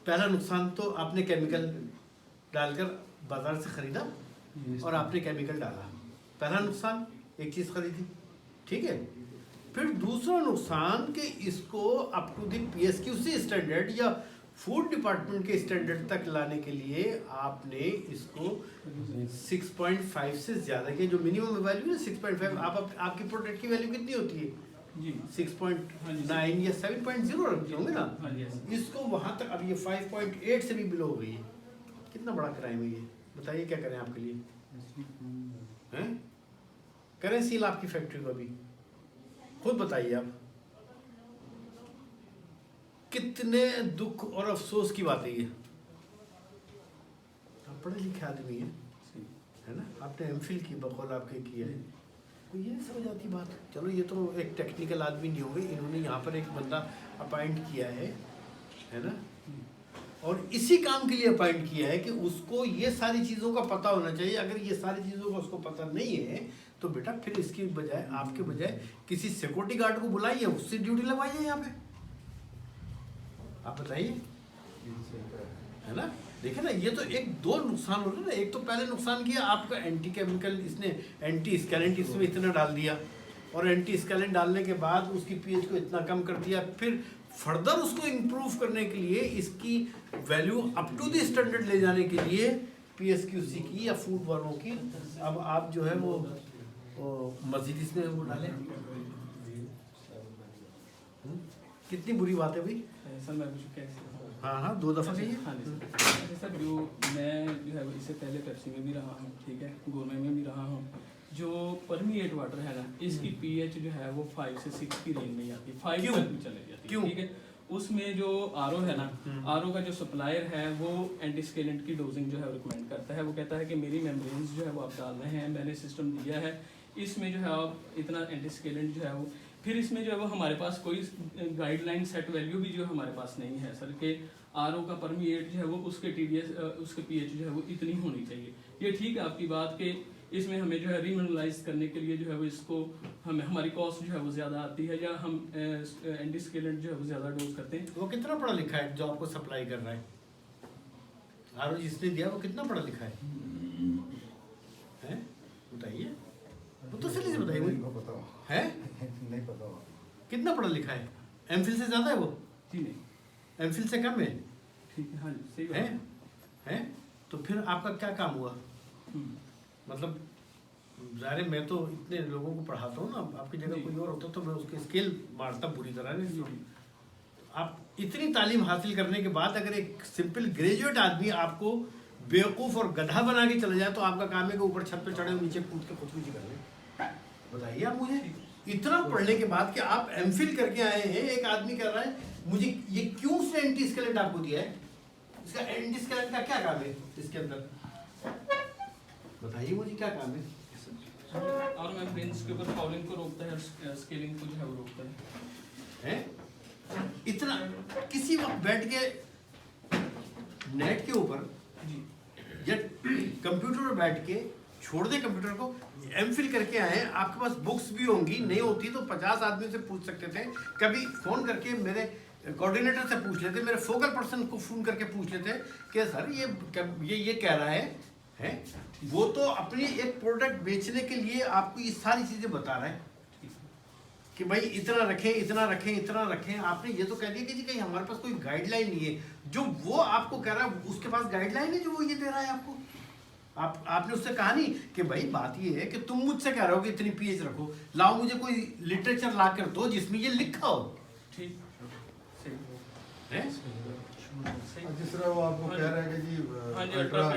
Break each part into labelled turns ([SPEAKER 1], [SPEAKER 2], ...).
[SPEAKER 1] पहला नुकसान तो आपने केमिकल डालकर बाजार से खरीदा और आपने केमिकल डाला, पहला नुकसान एक चीज़ खरीदी, ठीक है। फिर दूसरा नुकसान कि इसको up to the PSQC standard या फूड डिपार्टमेंट के स्टैंडर्ड तक लाने के लिए आपने इसको 6.5 से ज़्यादा के जो मिनिमम वैल्यू है 6.5, आपकी प्रोडक्ट की वैल्यू कितनी होती है
[SPEAKER 2] जी
[SPEAKER 1] 6.9 या 7.0 रखते होंगे ना, इसको वहाँ तक अब ये 5.8 से भी बिलो हो गई है। कितना बड़ा क्राइम है ये, बताइए क्या करें आपके लिए हैं? करें सील आपकी फैक्ट्री को अभी, खुद बताइए आप। कितने दुख और अफसोस की बात है ये। आप पढ़े लिखे आदमी हैं, है ना, आपने MPhil की बकौल आपके किया है, तो ये नहीं समझ आती बात। चलो ये तो एक टेक्निकल आदमी नहीं होंगे, इन्होंने यहाँ पर एक बंदा अपॉइंट किया है ना, और इसी काम के लिए अपॉइंट किया है कि उसको ये सारी चीज़ों का पता होना चाहिए। अगर ये सारी चीज़ों का उसको पता नहीं है तो बेटा फिर इसकी बजाय आपके बजाय किसी सिक्योरिटी गार्ड को बुलाइए, उससे ड्यूटी लगवाइए यहाँ पे। आप बताइए, है ना। देखिए ना, ये तो एक दो नुकसान हो रहे हैं ना। एक तो पहले नुकसान किया आपका एंटी केमिकल, इसने एंटी स्कैलेंट इसमें इतना डाल दिया, और एंटी स्कैलेंट डालने के बाद उसकी pH को इतना कम कर दिया। फिर फर्दर उसको इम्प्रूव करने के लिए इसकी value up to the standard ले जाने के लिए PSQC की या फूड वालों की, अब आप जो है वो मस्जिद इसमें वो डालें। कितनी बुरी बात है भाई।
[SPEAKER 2] सर मैं कुछ कैसे,
[SPEAKER 1] हाँ हाँ 2 दफ़ा कहिए।
[SPEAKER 2] हाँ जी सर, जो मैं जो है इससे पहले पेप्सी में भी रहा हूँ, ठीक है, गोरमे में भी रहा हूँ। जो परमिएट वाटर है ना, इसकी pH जो है वो 5 से 6 की रेंज में आती है, 5 तक भी चले जाती है, ठीक है। उसमें जो RO है ना, RO का जो सप्लायर है वो एंटीस्केलेंट की डोजिंग जो है रिकमेंड करता है। वो कहता है कि मेरी मेम्ब्रेन्स जो है वो आप डाल रहे हैं, मैंने सिस्टम दिया है, इसमें जो है आप इतना एंटीस्केलेंट जो है वो, फिर इसमें जो है वो हमारे पास कोई गाइडलाइन सेट वैल्यू भी जो हमारे पास नहीं है सर, के RO का परमिएट जो है वो उसके TDS उसके pH जो है वो इतनी होनी चाहिए। ये ठीक है आपकी बात कि इसमें हमें जो है रीमिनरलाइज करने के लिए जो है वो इसको हमें हमारी कॉस्ट जो है वो ज़्यादा आती है, या हम एंटीस्केलेंट जो है वो ज़्यादा डोज करते हैं।
[SPEAKER 1] वो कितना पढ़ा लिखा है जो आपको सप्लाई कर रहा है? RO जिसने दिया वो कितना पढ़ा लिखा है? हैं? बताइए, वो तो सही से बताइए। है
[SPEAKER 3] नहीं पता,
[SPEAKER 1] कितना पढ़ा लिखा है? MPhil से ज़्यादा है वो?
[SPEAKER 2] जी नहीं,
[SPEAKER 1] MPhil से कम है?
[SPEAKER 2] ठीक है, हाँ जी सही
[SPEAKER 1] है?
[SPEAKER 2] बात
[SPEAKER 1] है? तो फिर आपका क्या काम हुआ? मतलब ज़ाहिर है, मैं तो इतने लोगों को पढ़ाता हूँ ना, आपकी जगह कोई और होता तो मैं उसके स्केल मारता बुरी तरह नहीं। तो आप इतनी तालीम हासिल करने के बाद अगर एक सिंपल ग्रेजुएट आदमी आपको बेवकूफ़ और गधा बना के चला जाए तो आपका काम है कि ऊपर छत पे चढ़े नीचे कूद के खुदकुशी कर ले। बताइए आप मुझे, इतना पढ़ने के बाद कि आप MPhil करके आए हैं, एक आदमी कर रहा है मुझे ये क्यों से एंटीस्केलेंट आपको दिया है, इसका एंटीस्केलेंट का क्या काम है इसके अंदर, बताइए मुझे क्या काम है?
[SPEAKER 2] और मेम्ब्रेन्स के ऊपर फाउलिंग को रोकता है, स्केलिंग को जो है वो रोकता है।
[SPEAKER 1] इतना किसी वक्त बैठ के नेट के ऊपर या कंप्यूटर पर बैठ के छोड़ दे कंप्यूटर को, MPhil करके आए, आपके पास बुक्स भी होंगी, नहीं होती तो 50 आदमी से पूछ सकते थे। कभी फ़ोन करके मेरे कोऑर्डिनेटर से पूछ लेते, मेरे फोकल पर्सन को फ़ोन करके पूछ लेते कि सर ये कह रहा है वो तो अपनी एक प्रोडक्ट बेचने के लिए आपको ये सारी चीज़ें बता रहा है कि भाई इतना रखें इतना रखें इतना रखें। आपने ये तो कह दिया कि जी कहीं हमारे पास कोई गाइडलाइन नहीं है, जो वो आपको कह रहा है उसके पास गाइडलाइन है जो वो ये दे रहा है आपको। आपने उससे कहा नहीं कि भाई बात ये है कि तुम मुझसे कह रहे हो कि इतनी pH रखो, लाओ मुझे कोई लिटरेचर ला कर दो जिसमें ये लिखा हो।
[SPEAKER 2] ठीक
[SPEAKER 1] है?
[SPEAKER 3] जिस तरह वो आपको कह रहा है कि जी अल्ट्रा,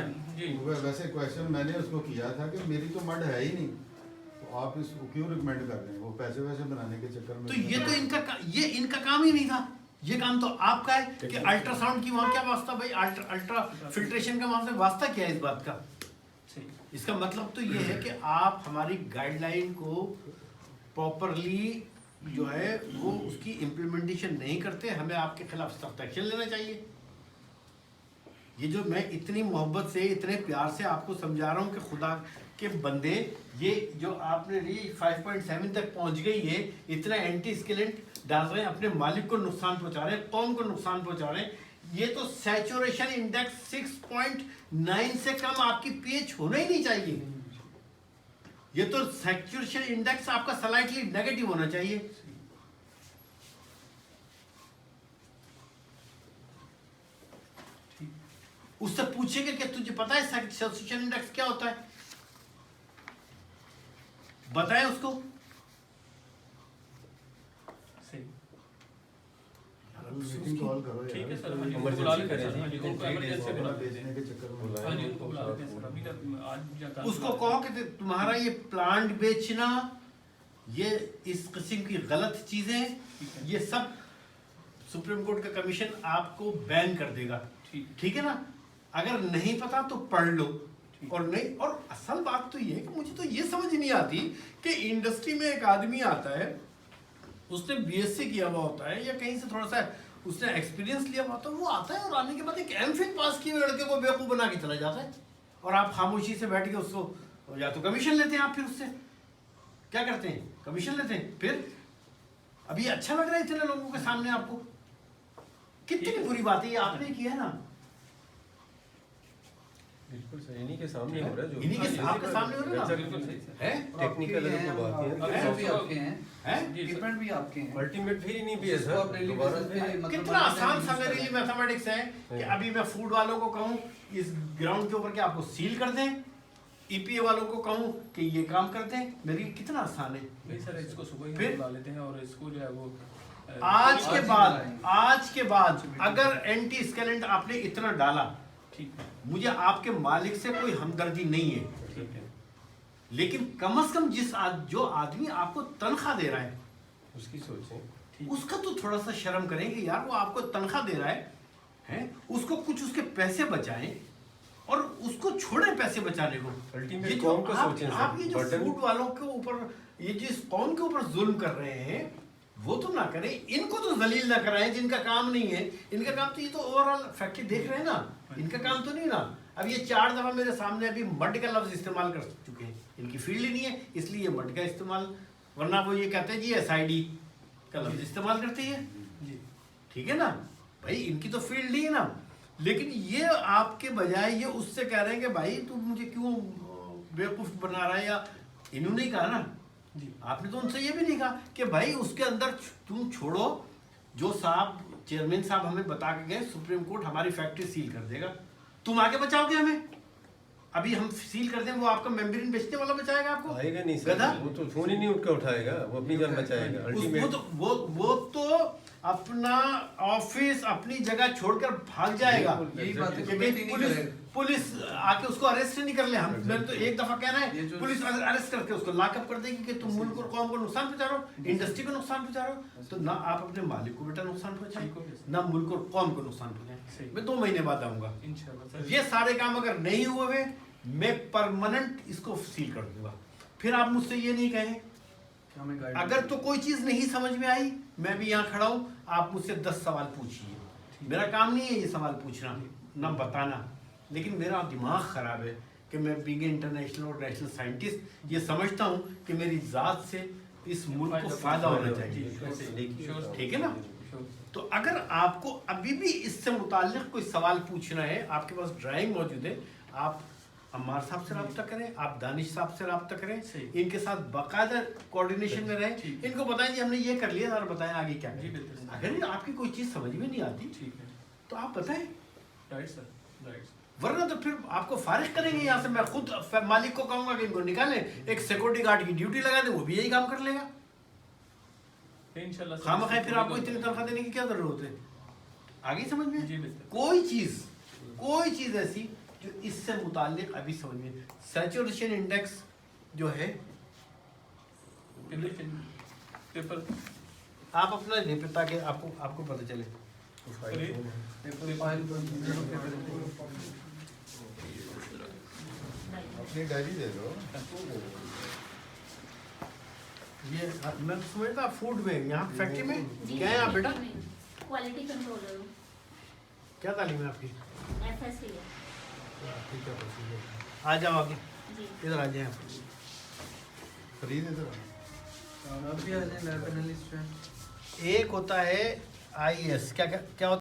[SPEAKER 3] वैसे क्वेश्चन मैंने उसको किया था कि मेरी तो मड है ही नहीं, तो आप इसको क्यों रिकमेंड कर रहे हैं? वो पैसे वैसे बनाने के चक्कर में।
[SPEAKER 1] तो ये तो इनका काम ही नहीं था, ये काम तो आपका है कि अल्ट्रासाउंड की वहाँ क्या वास्ता भाई, अल्ट्रा फिल्ट्रेशन का वहाँ से वास्ता क्या है इस बात का? इसका मतलब तो ये है कि आप हमारी गाइडलाइन को प्रॉपरली जो है वो उसकी इम्प्लीमेंटेशन नहीं करते, हमें आपके खिलाफ सख्त एक्शन लेना चाहिए। ये जो मैं इतनी मोहब्बत से इतने प्यार से आपको समझा रहा हूँ कि खुदा के बंदे, ये जो आपने 5.7 तक पहुँच गई है, इतना एंटी स्केलेंट डाल रहे हैं, अपने मालिक को नुकसान पहुँचा रहे हैं, कौम को नुकसान पहुँचा रहे हैं, ये तो सैचुरेशन इंडेक्स 6.9 से कम आपकी पीएच होना ही नहीं चाहिए। ये तो सैचुरेशन इंडेक्स आपका स्लाइटली नेगेटिव होना चाहिए। उससे पूछेंगे कि तुझे पता है सैचुरेशन इंडेक्स क्या होता है, बताए उसको।
[SPEAKER 3] मीटिंग कॉल करो यार।
[SPEAKER 2] ठीक है सर, हाँ जी,
[SPEAKER 4] Emergency
[SPEAKER 2] बुला लेते हैं
[SPEAKER 4] करें
[SPEAKER 2] सर, हाँ जी,
[SPEAKER 4] जी,
[SPEAKER 2] उनको emergency बुला लेते
[SPEAKER 3] बेचने
[SPEAKER 2] हैं।
[SPEAKER 3] के चक्कर में
[SPEAKER 2] हाँ जी, उनको बुला लेते हैं सर, अभी तक आज या कल
[SPEAKER 1] उसको
[SPEAKER 2] बुला
[SPEAKER 1] कहो कि तुम्हारा ये प्लांट बेचना, ये इस किस्म की गलत चीजें, ये सब सुप्रीम कोर्ट का कमीशन आपको बैन कर देगा।
[SPEAKER 2] ठीक।
[SPEAKER 1] ठीक है ना। अगर नहीं पता तो पढ़ लो, और नहीं, और असल बात तो ये है कि मुझे तो ये समझ नहीं आती कि इंडस्ट्री में एक आदमी आता है, उसने बीएससी किया हुआ होता है या कहीं से थोड़ा सा उसने एक्सपीरियंस लिया हुआ होता है, वो आता है और आने के बाद एक एमफिल पास किए हुए लड़के को बेवकूफ़ बना के चला जाता है, और आप खामोशी से बैठ के उसको या तो कमीशन लेते हैं आप, फिर उससे क्या करते हैं, कमीशन लेते हैं। फिर अब ये अच्छा लग रहा है इतने लोगों के सामने आपको, कितनी बुरी बात है ये आपने किया है ना।
[SPEAKER 4] बिल्कुल सही, इन्हीं के सामने हो रहा है जो
[SPEAKER 1] इन्हीं के आपके सामने हो रहा है ना।
[SPEAKER 2] बिल्कुल सही सर।
[SPEAKER 1] है
[SPEAKER 4] टेक्निकल है वो बात है।
[SPEAKER 2] है?
[SPEAKER 5] भी आपके हैं,
[SPEAKER 1] है
[SPEAKER 2] जी सर।
[SPEAKER 5] डिफरेंट भी आपके हैं।
[SPEAKER 4] अल्टीमेट फिर ही नहीं भी है
[SPEAKER 5] जिसको
[SPEAKER 4] सर
[SPEAKER 5] आप daily
[SPEAKER 4] दोबारा
[SPEAKER 5] basis पे मतलब
[SPEAKER 1] कितना आसान
[SPEAKER 5] use
[SPEAKER 1] सा
[SPEAKER 5] कर रहे
[SPEAKER 1] मेरे लिए
[SPEAKER 5] हैं।
[SPEAKER 1] मैथमेटिक्स है कि अभी मैं फूड वालों को कहूँ इस ग्राउंड के ऊपर के आपको सील कर दें, ईपीए वालों को कहूँ कि ये काम कर दें, मेरे लिए कितना आसान है।
[SPEAKER 2] नहीं सर, इसको सुबह ही
[SPEAKER 1] फिर?
[SPEAKER 2] हम बुला लेते हैं और इसको जो है वो
[SPEAKER 1] आज के
[SPEAKER 5] ही
[SPEAKER 1] बाद
[SPEAKER 5] बुलाएंगे।
[SPEAKER 1] आज के बाद अगर एंटी स्केलेंट आपने इतना डाला,
[SPEAKER 2] ठीक है,
[SPEAKER 1] मुझे आपके मालिक से कोई हमदर्दी नहीं है,
[SPEAKER 2] ठीक है,
[SPEAKER 1] लेकिन कम से कम जो आदमी आपको तनख्वाह दे रहा है
[SPEAKER 4] उसकी सोचें।
[SPEAKER 2] ठीक।
[SPEAKER 1] उसका तो थोड़ा सा शर्म करेंगे यार, वो आपको तनख्वाह दे रहा है, उसको कुछ उसके पैसे बचाएं और उसको छोड़े पैसे बचाने को।
[SPEAKER 4] Ultimate
[SPEAKER 1] ये जो
[SPEAKER 4] कौम का
[SPEAKER 1] आप-
[SPEAKER 4] सोचें सर,
[SPEAKER 1] आप ये जो
[SPEAKER 4] burden-
[SPEAKER 1] फूड वालों के ऊपर, ये जिस कौम के ऊपर जुल्म कर रहे हैं वो तो ना करें, इनको तो जलील ना कराएं जिनका काम नहीं है। इनका काम तो, ये तो ओवरऑल फैक्ट्री देख रहे हैं ना, इनका काम तो नहीं ना। अब ये 4 दफा मेरे सामने अभी मड का लफ्ज इस्तेमाल कर चुके हैं, इनकी फील्ड ही नहीं है इसलिए ये मड का इस्तेमाल, वरना वो ये कहते हैं जी SID का लफ्ज इस्तेमाल करते हैं।
[SPEAKER 2] जी,
[SPEAKER 1] ठीक है ना भाई, इनकी तो फील्ड नहीं है ना। लेकिन ये आपके बजाय ये उससे कह रहे हैं कि भाई तू मुझे क्यों बेवकूफ बना रहा है, या इन्होंने ही कहा ना
[SPEAKER 2] जी,
[SPEAKER 1] आपने तो उनसे ये भी नहीं कहा कि भाई उसके अंदर तुम छोड़ो, जो साहब चेयरमैन साहब हमें बता के गए सुप्रीम कोर्ट हमारी फैक्ट्री सील कर देगा, तुम आगे बचाओगे हमें। अभी हम सील कर दें, वो आपका मेम्ब्रेन बेचने वाला बचाएगा आपको,
[SPEAKER 4] आएगा नहीं सर,
[SPEAKER 1] गधा।
[SPEAKER 4] वो तो फोन ही नहीं उठ कर उठाएगा, वो अपनी जान बचाएगा।
[SPEAKER 1] वो
[SPEAKER 4] अल्टीमेट
[SPEAKER 1] तो वो तो अपना ऑफिस अपनी जगह छोड़कर भाग जाएगा।
[SPEAKER 5] यही बात है,
[SPEAKER 1] कि
[SPEAKER 5] कमेटी नहीं
[SPEAKER 1] पुलिस
[SPEAKER 5] करेगा।
[SPEAKER 1] पुलिस आके उसको अरेस्ट नहीं कर ले। हम मैंने तो एक दफा कहना
[SPEAKER 5] ये
[SPEAKER 1] है
[SPEAKER 5] जो-
[SPEAKER 1] पुलिस अगर अरेस्ट करके उसको लॉकअप कर देगी कि तुम मुल्क और कौम को नुकसान पहुंचा रहे हो, इंडस्ट्री को नुकसान पहुंचा रहे हो, तो ना आप अपने मालिक को बेटा नुकसान
[SPEAKER 2] ठीक हो
[SPEAKER 1] पहुंचाए,
[SPEAKER 2] गया।
[SPEAKER 1] ना मुल्क और कौम को नुकसान
[SPEAKER 2] सही।
[SPEAKER 1] पहुंचाए। मैं 2 महीने बाद आऊंगा,
[SPEAKER 2] इंशाल्लाह सर।
[SPEAKER 1] ये सारे काम अगर नहीं हुए हुए मैं परमानेंट इसको सील कर दूंगा। फिर आप मुझसे ये नहीं कहें,
[SPEAKER 5] हमें गाइड
[SPEAKER 1] अगर तो कोई चीज नहीं समझ में आई, मैं भी यहाँ खड़ा हूँ, आप मुझसे 10 सवाल पूछिए। मेरा काम नहीं है ये सवाल पूछना ना बताना, लेकिन मेरा दिमाग खराब है कि मैं बीइंग इंटरनेशनल और नेशनल साइंटिस्ट ये समझता हूँ कि मेरी ज़ात से इस मुल्क को फायदा होना चाहिए। ठीक है ना। तो अगर आपको अभी भी इससे मुताल्लिक कोई सवाल पूछना है, आपके पास ड्राइंग मौजूद है, आप अम्मार साहब से रब्ता करें, आप दानिश साहब से रब्ता करें,
[SPEAKER 2] सही।
[SPEAKER 1] इनके साथ बाकायदा कोऑर्डिनेशन में रहें,
[SPEAKER 2] ठीक।
[SPEAKER 1] इनको बताएं जी हमने ये कर लिया और बताएं आगे क्या
[SPEAKER 2] जी,
[SPEAKER 1] करें।
[SPEAKER 2] बिल्कुल।
[SPEAKER 1] अगर ये आपकी कोई चीज़ समझ में नहीं आती
[SPEAKER 2] ठीक है,
[SPEAKER 1] तो आप बताएं,
[SPEAKER 2] राइट सर, राइट।
[SPEAKER 1] वरना तो फिर आपको फारिग करेंगे यहाँ से। मैं खुद मालिक को कहूँगा कि इनको निकालें, एक सिक्योरिटी गार्ड की ड्यूटी लगा दें, वो भी यही काम कर लेगा।
[SPEAKER 2] इंशाल्लाह सर,
[SPEAKER 1] खामखा फिर आपको इतनी तनख्वाह देने की क्या जरूरत है। आगे समझ में
[SPEAKER 2] जी, बिल्कुल।
[SPEAKER 1] कोई चीज ऐसी जो इससे मुताल्लिक अभी समझ में। सैचुरेशन इंडेक्स जो है,
[SPEAKER 2] पेपर
[SPEAKER 1] आप अपना ले पे ताकि आपको पता चले।
[SPEAKER 3] अपनी डायरी दे दो।
[SPEAKER 1] ये मैं तो समझता फूड में, यहाँ फैक्ट्री में
[SPEAKER 6] जी,
[SPEAKER 1] क्या है आप बेटा,
[SPEAKER 6] क्वालिटी कंट्रोलर हूँ,
[SPEAKER 1] क्या तालीम है आपकी?
[SPEAKER 6] FSC है
[SPEAKER 1] ठीक है, आ जाओ आगे,
[SPEAKER 6] जी।
[SPEAKER 1] इधर आ जाए आप।
[SPEAKER 3] खरीद इधर
[SPEAKER 5] आप भी आ जाए, लैब एनालिस्ट हैं।
[SPEAKER 1] एक होता है IAS, क्या क्या होता है?